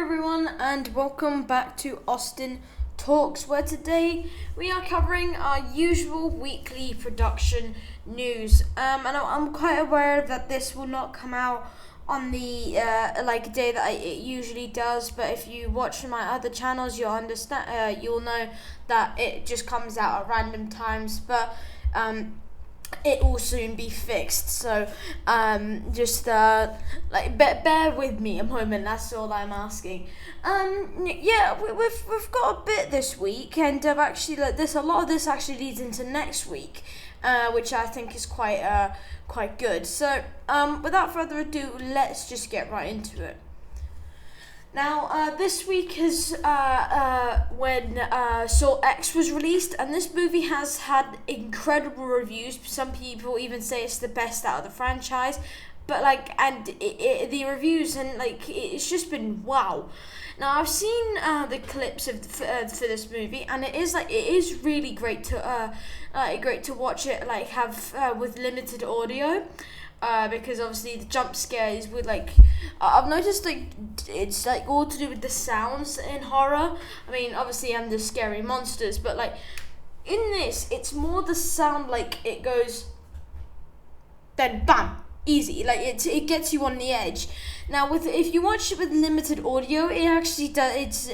everyone, and welcome back to Austin Talks, where today we are covering our usual weekly production news. And I'm quite aware that this will not come out on the day that it usually does, but if you watch my other channels, you'll understand. You'll know that it just comes out at random times, but it will soon be fixed, so bear with me a moment. That's all I'm asking. We've got a bit this week, and a lot of this actually leads into next week, which I think is quite good. So without further ado, let's just get right into it. Now, this week is when Saw X was released, and this movie has had incredible reviews. Some people even say it's the best out of the franchise, but the reviews and it's just been wow. Now, I've seen the clips of for this movie, and it is really great to watch it have with limited audio. Because obviously the jump scares with I've noticed it's all to do with the sounds in horror. I mean, obviously and the scary monsters, but in this it's more the sound, it goes then bam, easy, it gets you on the edge. Now if you watch it with limited audio, it actually does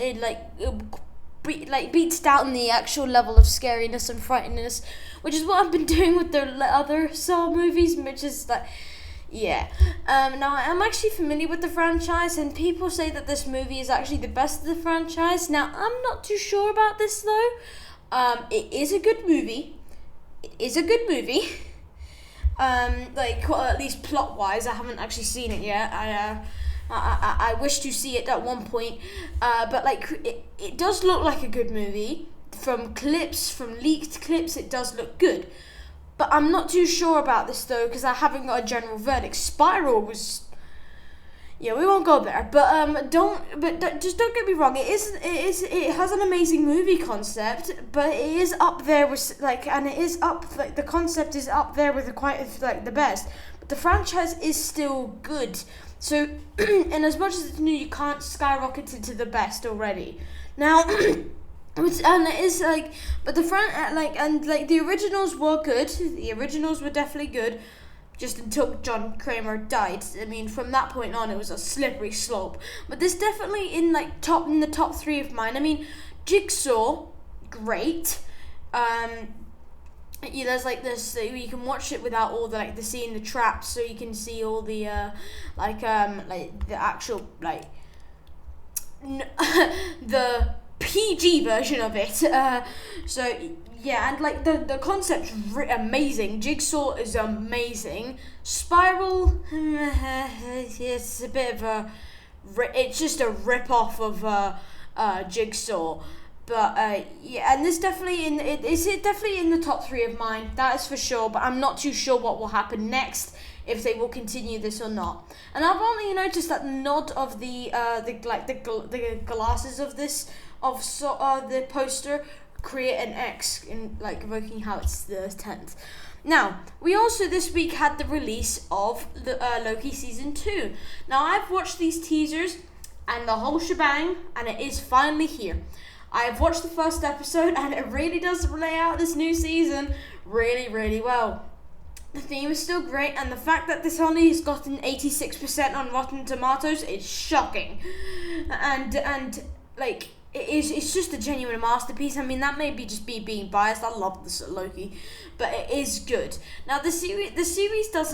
beats down the actual level of scariness and frighteniness, which is what I've been doing with the other Saw movies, which is now I'm actually familiar with the franchise, and people say that this movie is actually the best of the franchise. Now, I'm not too sure about this though. It is a good movie. At least plot wise, I haven't actually seen it yet. I wish to see it at one point, but it does look like a good movie. From leaked clips, it does look good. But I'm not too sure about this though, because I haven't got a general verdict. Spiral was, we won't go there. But just don't get me wrong. It has an amazing movie concept, but it is up there with the concept is up there with the best. But the franchise is still good. So, and as much as it's new, you can't skyrocket it to the best already. Now, but the originals were good. The originals were definitely good, just until John Kramer died. I mean, from that point on, it was a slippery slope. But this definitely in the top three of mine. I mean, Jigsaw, great. There's this. You can watch it without all the seeing the traps, so you can see all the the actual the PG version of it. And the concept's amazing. Jigsaw is amazing. Spiral, it's a bit of it's just a rip off of Jigsaw. But and this definitely is definitely in the top three of mine. That is for sure. But I'm not too sure what will happen next, if they will continue this or not. And I've only noticed that the nod of the glasses of this the poster create an X in evoking how it's the 10th. Now, we also this week had the release of the Loki season 2. Now, I've watched these teasers and the whole shebang, and it is finally here. I've watched the first episode, and it really does lay out this new season really, really well. The theme is still great, and the fact that this only has gotten 86% on Rotten Tomatoes is shocking. It's just a genuine masterpiece. I mean, that may be just being biased. I love this Loki, but it is good. Now, the series does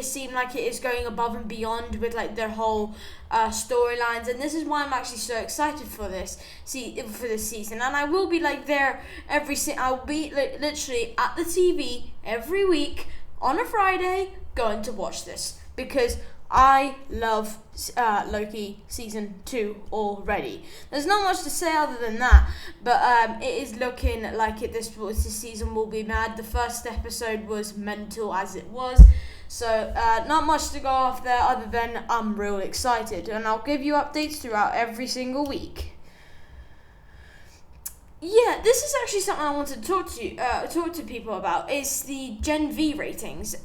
seem like it is going above and beyond with their whole storylines, and this is why I'm actually so excited for this season. And I will be there I'll be literally at the TV every week on a Friday going to watch this, because I love Loki season 2 already. There's not much to say other than that, but it is looking like this season will be mad. The first episode was mental as it was, so not much to go off there other than I'm real excited, and I'll give you updates throughout every single week. Yeah, this is actually something I wanted to talk to people about. Is the Gen V ratings.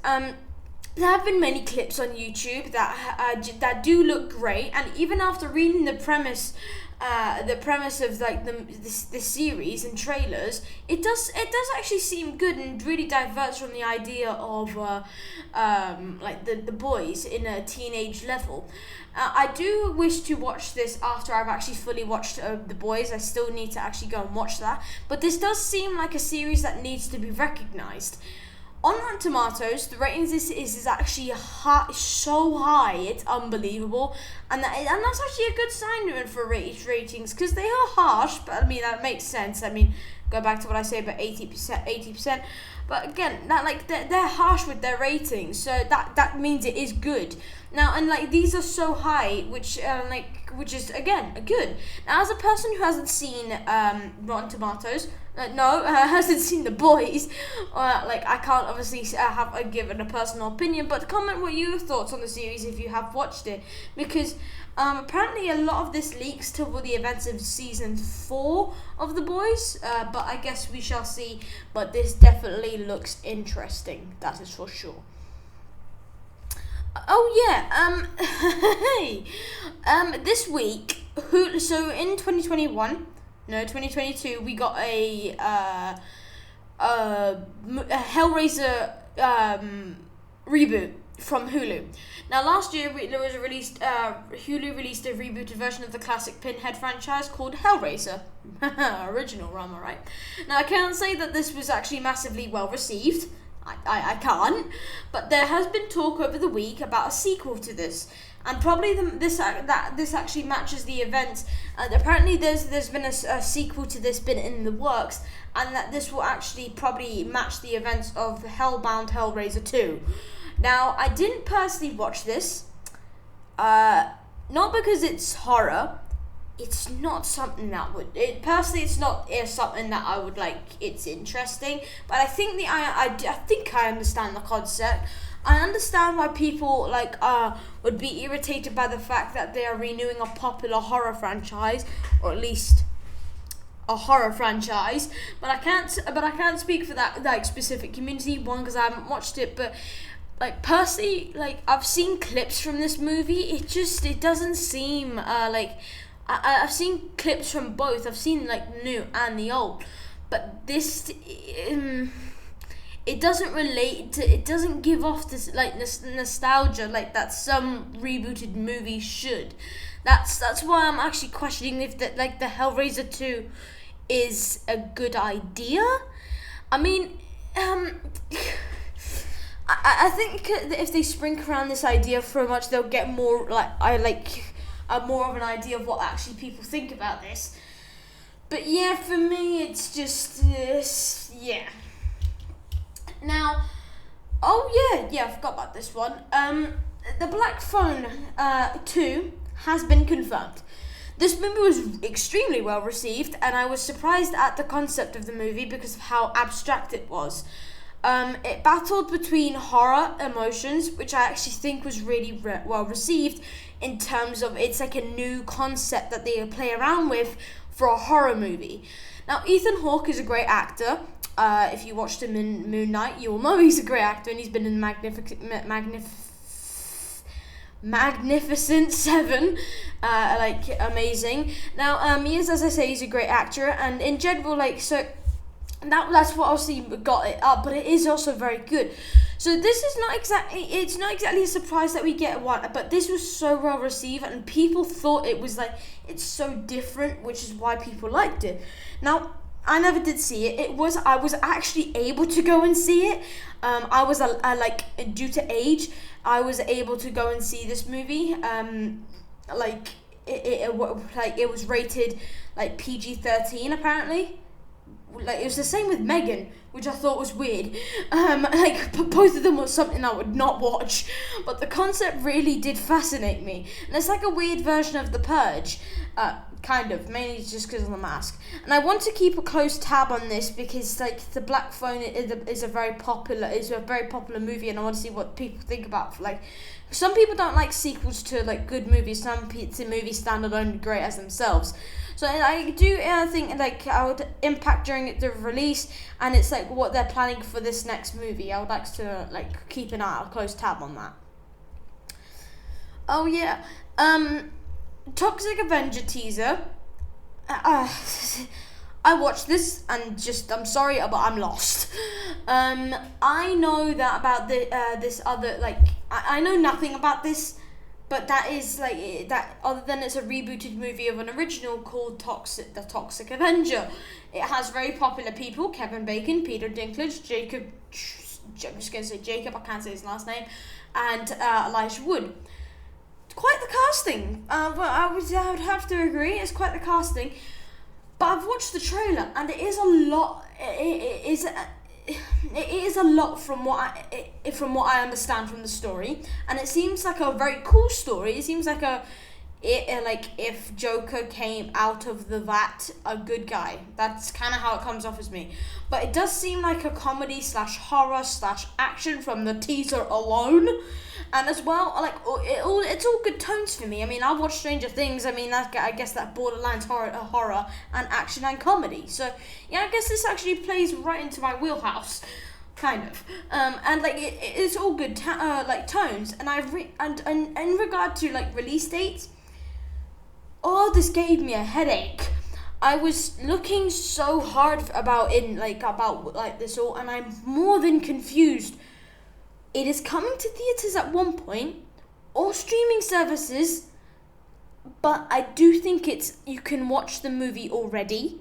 there have been many clips on YouTube that do look great, and even after reading the premise of like this series and trailers, it does actually seem good and really diverts from the idea of like the boys in a teenage level. I do wish to watch this after I've actually fully watched The Boys. I still need to actually go and watch that. But this does seem like a series that needs to be recognised. On Rotten Tomatoes, the ratings is actually so high, it's unbelievable. And that's actually a good sign for ratings, because they are harsh, but I mean, that makes sense. I mean, go back to what I say about 80%. But again, that like they're harsh with their ratings, so that means it is good. Now, and like these are so high, which is again good. Now, as a person who hasn't seen Rotten Tomatoes, hasn't seen The Boys, like I can't obviously give a personal opinion, but comment what your thoughts on the series if you have watched it, because apparently a lot of this leaks to the events of season 4 of The Boys, but I guess we shall see. But this definitely looks interesting, that is for sure. Oh yeah, this week, so in 2022, we got a Hellraiser reboot from Hulu. Now, last year Hulu released a rebooted version of the classic Pinhead franchise called Hellraiser. Original Rama, right? Now, I can't say that this was actually massively well received. I can't, but there has been talk over the week about a sequel to this, and probably this actually matches the event. And apparently, there's been a sequel to this been in the works, and that this will actually probably match the events of Hellbound Hellraiser 2. Now, I didn't personally watch this, not because it's horror. It's not something that would it's not something that I would like. It's interesting, but I think I think I understand the concept. I understand why people would be irritated by the fact that they are renewing a popular horror franchise, or at least a horror franchise. But I can't speak for that specific community. One, because I haven't watched it, but personally, I've seen clips from this movie. It doesn't seem I've seen clips from both. I've seen the new and the old, but this it doesn't relate to. It doesn't give off this nostalgia that some rebooted movies should. That's why I'm actually questioning if the Hellraiser 2 is a good idea. I mean, I think if they sprinkle around this idea for much, they'll get more more of an idea of what actually people think about this. But yeah, for me, it's just this. Yeah. Now, I forgot about this one. The Black Phone 2 has been confirmed. This movie was extremely well received, and I was surprised at the concept of the movie because of how abstract it was. It battled between horror emotions, which I actually think was really well received, in terms of it's like a new concept that they play around with for a horror movie. Now, Ethan Hawke is a great actor. If you watched him in Moon Knight, you will know he's a great actor, and he's been in Magnificent Seven, amazing. Now, he is, as I say, he's a great actor, and in general, that's what obviously got it up, but it is also very good. So this is it's not exactly a surprise that we get one, but this was so well received, and people thought it was it's so different, which is why people liked it. Now, I never did see it. I was actually able to go and see it. I was due to age, I was able to go and see this movie. It was rated PG-13 apparently. It was the same with Megan, which I thought was weird. Both of them was something I would not watch, but the concept really did fascinate me. And it's like a weird version of The Purge. kind of, mainly just because of the mask. And I want to keep a close tab on this because like the Black Phone is a very popular movie, and I want to see what people think about. Like, some people don't like sequels to like good movies. Some movies stand alone great as themselves. So I do think like I would impact during the release, and it's like what they're planning for this next movie. I would like to like keep an eye, a close tab on that. Oh yeah, Toxic Avenger teaser. I watched this and I'm sorry, but I'm lost. I know that about this other I know nothing about this, but that is like that. Other than it's a rebooted movie of an original called The Toxic Avenger. It has very popular people: Kevin Bacon, Peter Dinklage, Jacob. I'm just gonna say Jacob. I can't say his last name, and Elijah Wood. Quite the casting. Well, I would have to agree. It's quite the casting. But I've watched the trailer, and it is a lot. It is a lot from what I understand from the story, and it seems like a very cool story. It seems like like if Joker came out of the vat a good guy. That's kind of how it comes off as me. But it does seem like a comedy / horror / action from the teaser alone. And as well, like it's all good tones for me. I mean, I watched Stranger Things. I mean, I guess that borderlines horror and action and comedy. So yeah, I guess this actually plays right into my wheelhouse, kind of. And like it's all good tones. And and in regard to like release dates, this gave me a headache. I was looking so hard about this all, and I'm more than confused. It is coming to theatres at one point, or streaming services, but I do think you can watch the movie already.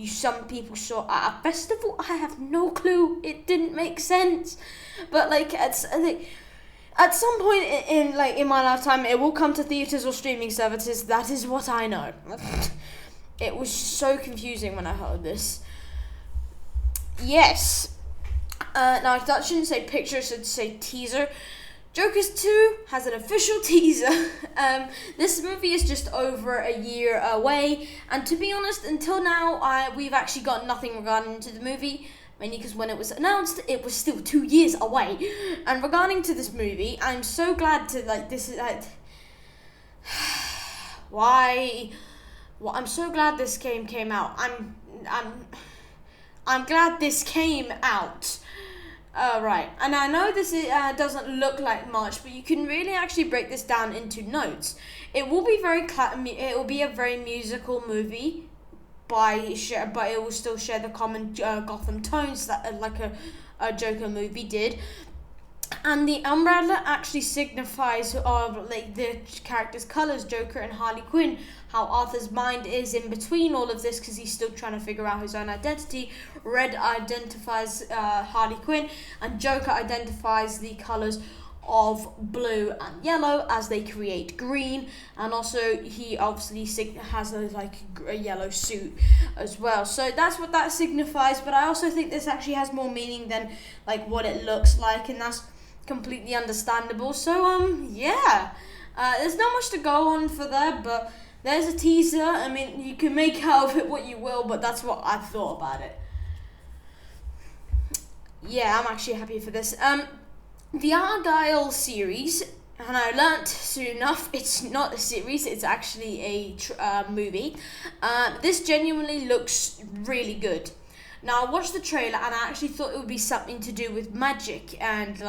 Some people saw it at a festival. I have no clue. It didn't make sense, but like at some point in my lifetime, it will come to theatres or streaming services. That is what I know. It was so confusing when I heard this. Yes. Now, that shouldn't say picture, it should say teaser. Jokers 2 has an official teaser. This movie is just over a year away, and to be honest, until now, we've actually got nothing regarding to the movie, mainly because when it was announced, it was still 2 years away. And regarding to this movie, I'm so glad to, why? Well, I'm so glad this game came out. I'm glad this came out. Right, and I know this doesn't look like much, but you can really actually break this down into notes. It will be it will be a very musical movie, but it will still share the common Gotham tones that like a Joker movie did. And the umbrella actually signifies the characters' colors, Joker and Harley Quinn. How Arthur's mind is in between all of this because he's still trying to figure out his own identity. Red identifies Harley Quinn, and Joker identifies the colors of blue and yellow as they create green. And also he obviously has a yellow suit as well. So that's what that signifies. But I also think this actually has more meaning than like what it looks like, and that's completely understandable. So yeah, there's not much to go on for that, but there's a teaser. I mean, you can make out of it what you will, but that's what I thought about it. Yeah, I'm actually happy for this. The Argyle series, and I learnt soon enough, it's not a series, it's actually a movie. This genuinely looks really good. Now, I watched the trailer and I actually thought it would be something to do with magic and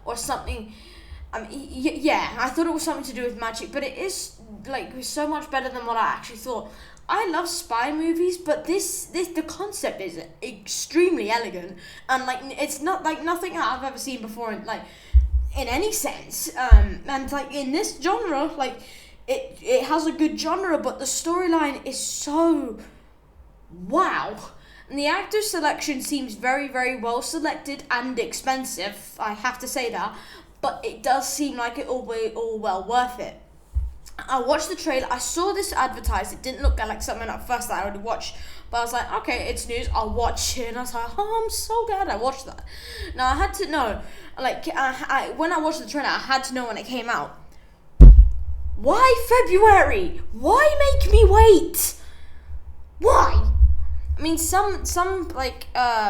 or something. Yeah, I thought it was something to do with magic, but it is so much better than what I actually thought. I love spy movies, but the concept is extremely elegant, and it's not like nothing I've ever seen before in any sense. And in this genre, it has a good genre, but the storyline is so wow. And the actor selection seems very, very well selected and expensive. I have to say that, but it does seem like it all well worth it. I watched the trailer. I saw this advertised. It didn't look like something at first that I would watch, but I was like, okay, it's news. I'll watch it. And I was like, oh, I'm so glad I watched that. Now I had to know, when I watched the trailer, I had to know when it came out. Why February? Why make me wait? Why? I mean, some like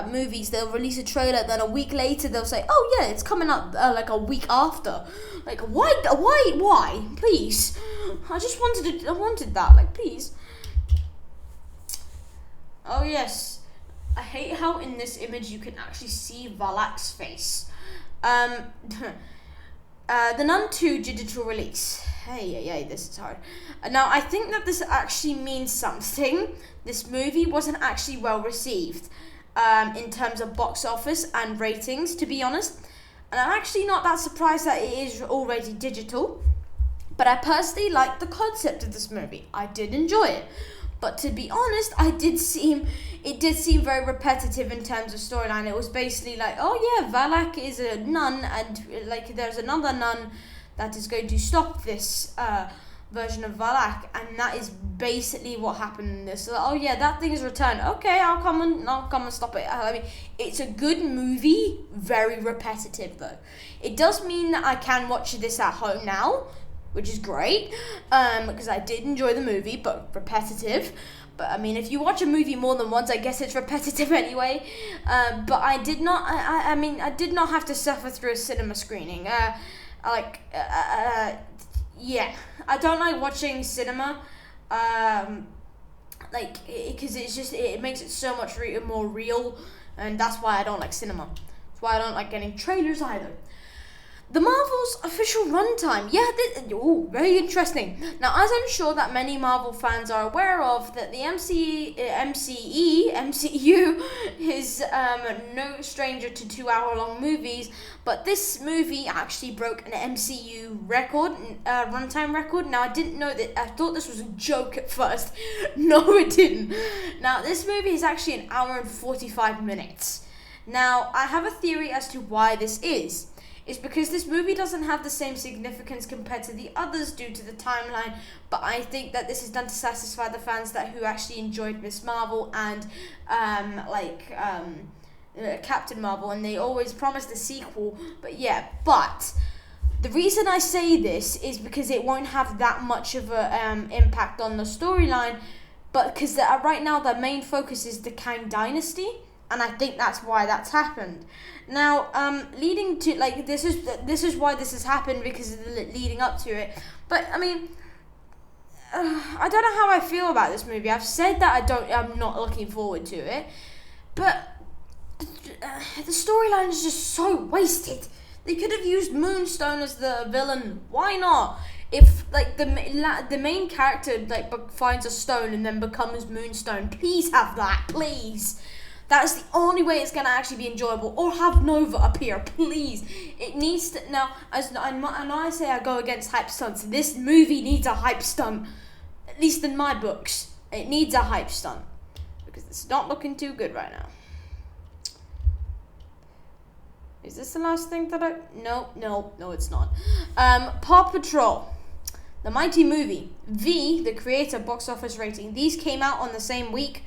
movies, they'll release a trailer, then a week later they'll say, oh yeah, it's coming up like a week after. Like, why? Please, I wanted that. Like, please. Oh yes, I hate how in this image you can actually see Valak's face. The Nun 2 digital release. Hey, this is hard. Now, I think that this actually means something. This movie wasn't actually well received in terms of box office and ratings, to be honest. And I'm actually not that surprised that it is already digital. But I personally like the concept of this movie. I did enjoy it. But to be honest, it did seem very repetitive in terms of storyline. It was basically like, oh yeah, Valak is a nun, and like there's another nun that is going to stop this version of Valak, and that is basically what happened in this. So, oh yeah, that thing is returned. Okay, I'll come and stop it. I mean, it's a good movie, very repetitive though. It does mean that I can watch this at home now, which is great, because I did enjoy the movie, but repetitive. But I mean, if you watch a movie more than once, I guess it's repetitive anyway. But I did not. I did not have to suffer through a cinema screening. Yeah, I don't like watching cinema, because it makes it so much more real, and that's why I don't like cinema. That's why I don't like getting trailers either. The Marvel's official runtime. Yeah, very interesting. Now, as I'm sure that many Marvel fans are aware of, that the MCU is no stranger to 2-hour-long movies, but this movie actually broke an MCU record, runtime record. Now, I didn't know that. I thought this was a joke at first. No, it didn't. Now, this movie is actually 1 hour and 45 minutes. Now, I have a theory as to why this is. It's because this movie doesn't have the same significance compared to the others due to the timeline, but I think that this is done to satisfy the fans who actually enjoyed Miss Marvel and Captain Marvel, and they always promised a sequel. But the reason I say this is because it won't have that much of a impact on the storyline, but because right now the main focus is the Kang Dynasty, and I think that's why that's happened. Now, leading to this is why this has happened, because of the leading up to it. But I mean, I don't know how I feel about this movie. I've said that I'm not looking forward to it, but the storyline is just so wasted. They could have used Moonstone as the villain. Why not? If the main character finds a stone and then becomes Moonstone, please have that, please. That is the only way it's going to actually be enjoyable. Or have Nova appear, please. It needs to... Now, I know I say I go against hype stunts. This movie needs a hype stunt. At least in my books. It needs a hype stunt. Because it's not looking too good right now. Is this the last thing that I... No, it's not. Paw Patrol. The Mighty Movie. The creator box office rating. These came out on the same week.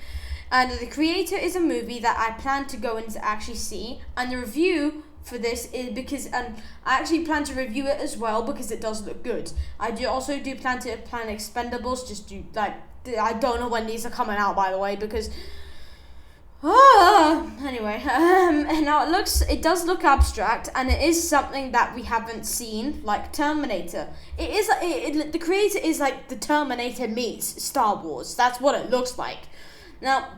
And The Creator is a movie that I plan to go and to actually see. And the review for this is because... I actually plan to review it as well because it does look good. I also plan Expendables. I don't know when these are coming out, by the way, because... Anyway, and now it does look abstract, and it is something that we haven't seen, like Terminator. The Creator is like the Terminator meets Star Wars. That's what it looks like. Now,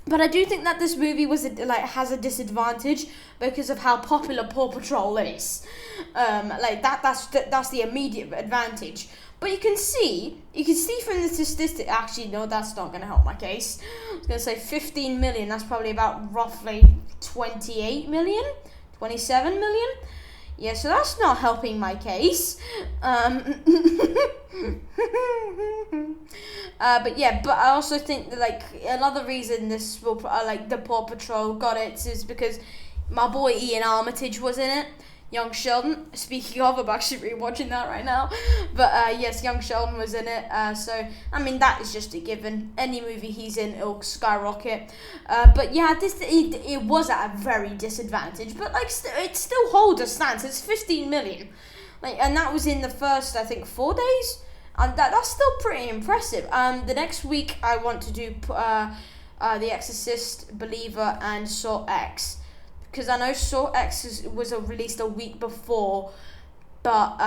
but I do think that this movie has a disadvantage because of how popular Paw Patrol is. That's the immediate advantage. But you can see from the statistic. Actually, no, that's not going to help my case. I was going to say 15 million. That's probably about roughly 28 million, 27 million. Yeah, so that's not helping my case. But I also think that another reason this will the Paw Patrol got it is because my boy Ian Armitage was in it. Young Sheldon. Speaking of, I'm actually rewatching that right now. But yes, Young Sheldon was in it. So I mean that is just a given. Any movie he's in, it'll skyrocket. But yeah, it was at a very disadvantage. But it still holds a stance. It's 15 million. And that was in the first, I think, 4 days. and that's still pretty impressive. The next week I want to do The Exorcist, Believer, and Saw X, because I know Saw X was released a week before, but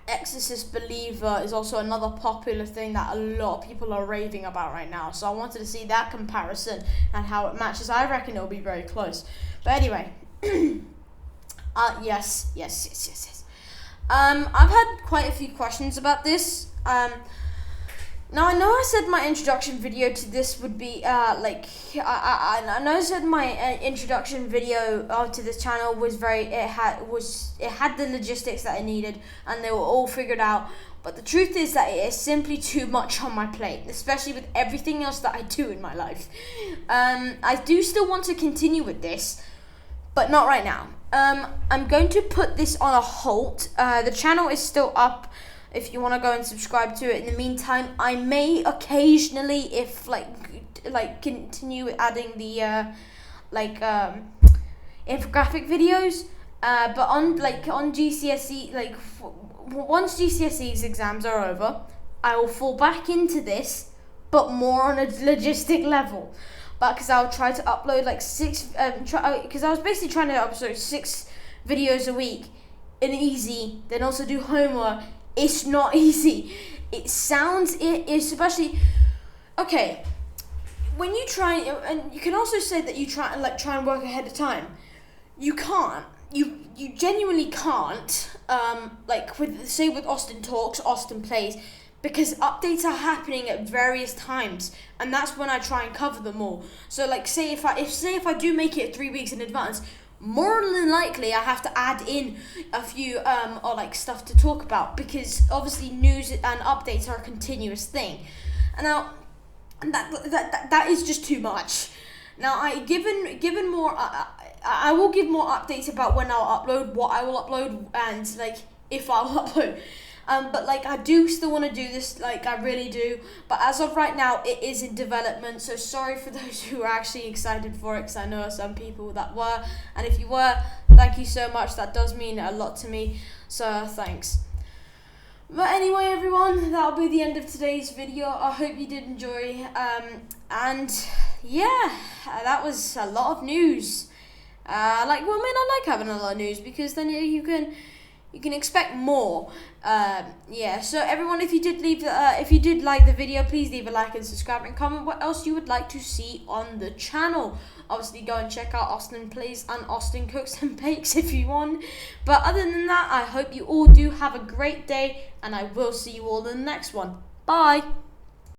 Exorcist Believer is also another popular thing that a lot of people are raving about right now. So I wanted to see that comparison and how it matches. I reckon it'll be very close. But anyway, yes. I've had quite a few questions about this. Now I know I said my introduction video to this would be I know I said my introduction video to this channel was it had the logistics that I needed and they were all figured out. But the truth is that it is simply too much on my plate, especially with everything else that I do in my life. I do still want to continue with this, but not right now. I'm going to put this on a halt. The channel is still up if you want to go and subscribe to it. In the meantime, I may occasionally, if continue adding the infographic videos. But on GCSE, once GCSE's exams are over, I will fall back into this, but more on a logistic level. But because I'll try to upload because I was basically trying to upload 6 videos a week in easy, then also do homework. It's not easy. It sounds especially okay. When you try, and you can also say that you try and work ahead of time. You can't. You genuinely can't. With AustinTalks, Austin Plays, because updates are happening at various times, and that's when I try and cover them all. So say if I do make it 3 weeks in advance, more than likely I have to add in a few stuff to talk about, because obviously news and updates are a continuous thing. And now that is just too much. Now I will give more updates about when I'll upload, what I will upload, and if I'll upload. But I do still want to do this, I really do. But as of right now, it is in development. So sorry for those who are actually excited for it, because I know some people that were. And if you were, thank you so much. That does mean a lot to me. So thanks. But anyway, everyone, that'll be the end of today's video. I hope you did enjoy. And yeah, that was a lot of news. I may not like having a lot of news, because then you can expect more. So everyone, if you did like the video, please leave a like and subscribe and comment what else you would like to see on the channel. Obviously, go and check out Austin Plays and Austin Cooks and Bakes if you want. But other than that, I hope you all do have a great day, and I will see you all in the next one. Bye.